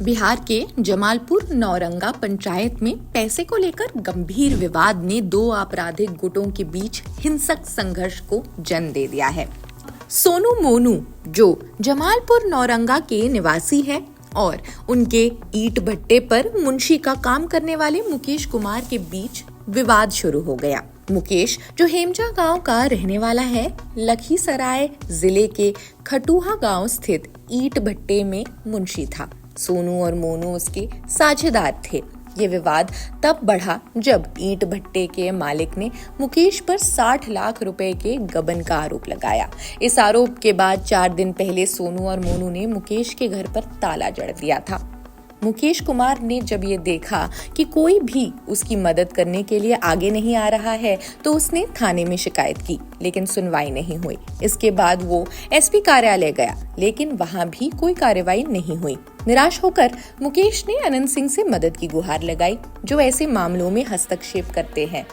बिहार के जमालपुर नौरंगा पंचायत में पैसे को लेकर गंभीर विवाद ने दो आपराधिक गुटों के बीच हिंसक संघर्ष को जन्म दे दिया है। सोनू मोनू जो जमालपुर नौरंगा के निवासी हैं और उनके ईंट भट्टे पर मुंशी का काम करने वाले मुकेश कुमार के बीच विवाद शुरू हो गया। मुकेश जो हेमजा गांव का रहने वाला है, लखीसराय जिले के खटुहा गांव स्थित ईंट भट्टे में मुंशी था। सोनू और मोनू उसके साझेदार थे। ये विवाद तब बढ़ा जब ईंट भट्टे के मालिक ने मुकेश पर 60 लाख रुपए के गबन का आरोप लगाया। इस आरोप के बाद 4 दिन पहले सोनू और मोनू ने मुकेश के घर पर ताला जड़ दिया था। मुकेश कुमार ने जब ये देखा कि कोई भी उसकी मदद करने के लिए आगे नहीं आ रहा है तो उसने थाने में शिकायत की, लेकिन सुनवाई नहीं हुई। इसके बाद वो एसपी कार्यालय गया, लेकिन वहां भी कोई कार्रवाई नहीं हुई। निराश होकर मुकेश ने अनंत सिंह से मदद की गुहार लगाई, जो ऐसे मामलों में हस्तक्षेप करते हैं।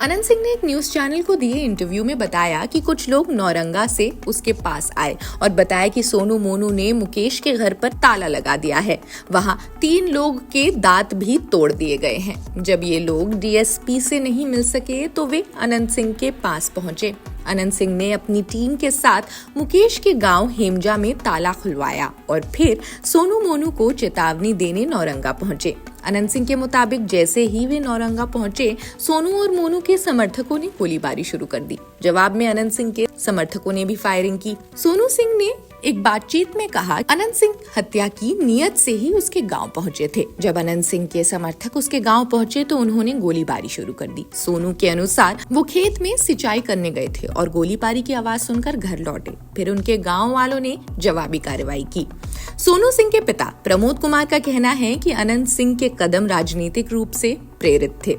अनंत सिंह ने एक न्यूज चैनल को दिए इंटरव्यू में बताया कि कुछ लोग नौरंगा से उसके पास आए और बताया कि सोनू मोनू ने मुकेश के घर पर ताला लगा दिया है। वहां 3 लोग के दांत भी तोड़ दिए गए हैं। जब ये लोग डीएसपी से नहीं मिल सके तो वे अनंत सिंह के पास पहुंचे। अनंत सिंह ने अपनी टीम के साथ मुकेश के गांव हेमजा में ताला खुलवाया और फिर सोनू मोनू को चेतावनी देने नौरंगा पहुंचे। अनंत सिंह के मुताबिक जैसे ही वे नौरंगा पहुंचे, सोनू और मोनू के समर्थकों ने गोलीबारी शुरू कर दी। जवाब में अनंत सिंह के समर्थकों ने भी फायरिंग की। सोनू सिंह ने एक बातचीत में कहा, अनंत सिंह हत्या की नियत से ही उसके गांव पहुंचे थे। जब अनंत सिंह के समर्थक उसके गांव पहुंचे तो उन्होंने गोलीबारी शुरू कर दी। सोनू के अनुसार वो खेत में सिंचाई करने गए थे और गोलीबारी की आवाज सुनकर घर लौटे। फिर उनके गांव वालों ने जवाबी कार्रवाई की। सोनू सिंह के पिता प्रमोद कुमार का कहना है कि अनंत सिंह के कदम राजनीतिक रूप से प्रेरित थे।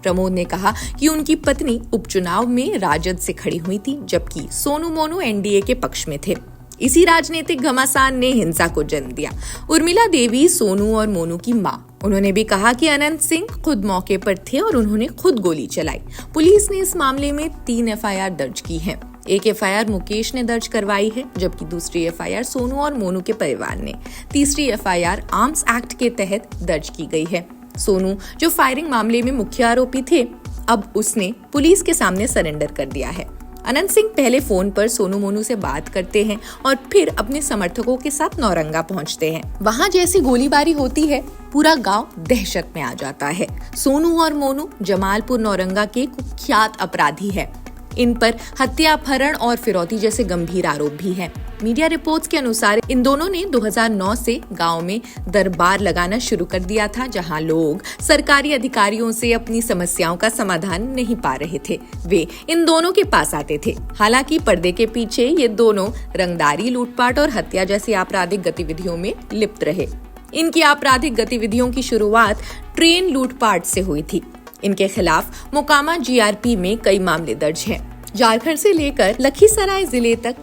प्रमोद ने कहा कि उनकी पत्नी उपचुनाव में राजद से खड़ी हुई थी, जबकि सोनू मोनू एनडीए के पक्ष में थे। इसी राजनीतिक घमासान ने हिंसा को जन्म दिया। उर्मिला देवी सोनू और मोनू की मां, उन्होंने भी कहा कि अनंत सिंह खुद मौके पर थे और उन्होंने खुद गोली चलाई। पुलिस ने इस मामले में 3 एफआईआर दर्ज की है। एक एफआईआर मुकेश ने दर्ज करवाई है, जबकि दूसरी एफआईआर सोनू और मोनू के परिवार ने। तीसरी एफआईआर आर्म्स एक्ट के तहत दर्ज की गई है। सोनू जो फायरिंग मामले में मुख्य आरोपी थे, अब उसने पुलिस के सामने सरेंडर कर दिया है। अनंत सिंह पहले फोन पर सोनू मोनू से बात करते हैं और फिर अपने समर्थकों के साथ नौरंगा पहुंचते हैं। वहां जैसी गोलीबारी होती है, पूरा गांव दहशत में आ जाता है। सोनू और मोनू जमालपुर नौरंगा के कुख्यात अपराधी है। इन पर हत्या, अपहरण और फिरौती जैसे गंभीर आरोप भी हैं। मीडिया रिपोर्ट्स के अनुसार इन दोनों ने 2009 से गांव में दरबार लगाना शुरू कर दिया था, जहां लोग सरकारी अधिकारियों से अपनी समस्याओं का समाधान नहीं पा रहे थे। वे इन दोनों के पास आते थे। हालांकि पर्दे के पीछे ये दोनों रंगदारी, लूटपाट और हत्या जैसी आपराधिक गतिविधियों में लिप्त रहे। इनकी आपराधिक गतिविधियों की शुरुआत ट्रेन लूटपाट से हुई थी। इनके खिलाफ मोकामा जीआरपी में कई मामले दर्ज हैं। झारखंड से लेकर लखीसराय जिले तक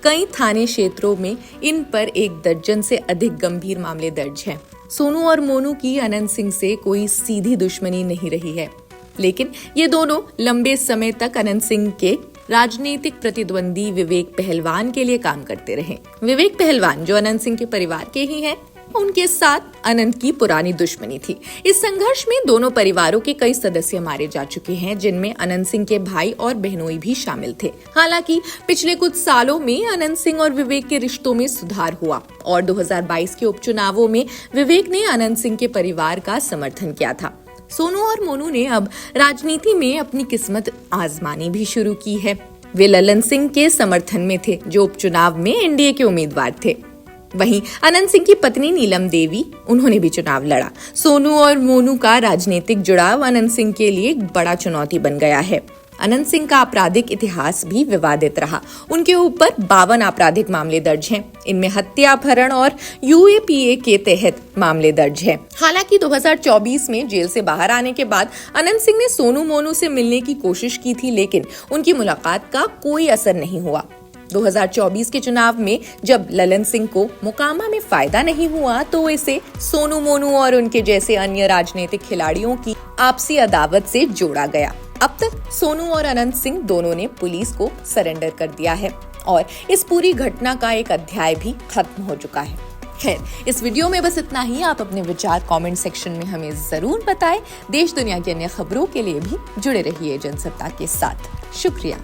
कई थाने क्षेत्रों में इन पर 1 दर्जन से अधिक गंभीर मामले दर्ज हैं। सोनू और मोनू की अनंत सिंह से कोई सीधी दुश्मनी नहीं रही है, लेकिन ये दोनों लंबे समय तक अनंत सिंह के राजनीतिक प्रतिद्वंदी विवेक पहलवान के लिए काम करते रहे। विवेक पहलवान जो अनंत सिंह के परिवार के ही हैं, उनके साथ अनंत की पुरानी दुश्मनी थी। इस संघर्ष में दोनों परिवारों के कई सदस्य मारे जा चुके हैं, जिनमें अनंत सिंह के भाई और बहनोई भी शामिल थे। हालांकि पिछले कुछ सालों में अनंत सिंह और विवेक के रिश्तों में सुधार हुआ और 2022 के उपचुनावों में विवेक ने अनंत सिंह के परिवार का समर्थन किया था। सोनू और मोनू ने अब राजनीति में अपनी किस्मत आजमानी भी शुरू की है। वे ललन सिंह के समर्थन में थे, जो उपचुनाव में एनडीए के उम्मीदवार थे। वहीं अनंत सिंह की पत्नी नीलम देवी, उन्होंने भी चुनाव लड़ा। सोनू और मोनू का राजनीतिक जुड़ाव अनंत सिंह के लिए एक बड़ा चुनौती बन गया है। अनंत सिंह का आपराधिक इतिहास भी विवादित रहा। उनके ऊपर 52 आपराधिक मामले दर्ज हैं। इनमें हत्या, अपहरण और यूएपीए के तहत मामले दर्ज हैं। हालांकि 2024 में जेल से बाहर आने के बाद अनंत सिंह ने सोनू मोनू से मिलने की कोशिश की थी, लेकिन उनकी मुलाकात का कोई असर नहीं हुआ। 2024 के चुनाव में जब ललन सिंह को मोकामा में फायदा नहीं हुआ, तो इसे सोनू मोनू और उनके जैसे अन्य राजनीतिक खिलाड़ियों की आपसी अदावत से जोड़ा गया। अब तक सोनू और अनंत सिंह दोनों ने पुलिस को सरेंडर कर दिया है और इस पूरी घटना का एक अध्याय भी खत्म हो चुका है। खैर, इस वीडियो में बस इतना ही। आप अपने विचार कमेंट सेक्शन में हमें जरूर बताएं। देश दुनिया की अन्य खबरों के लिए भी जुड़े रहिए जनसत्ता के साथ। शुक्रिया।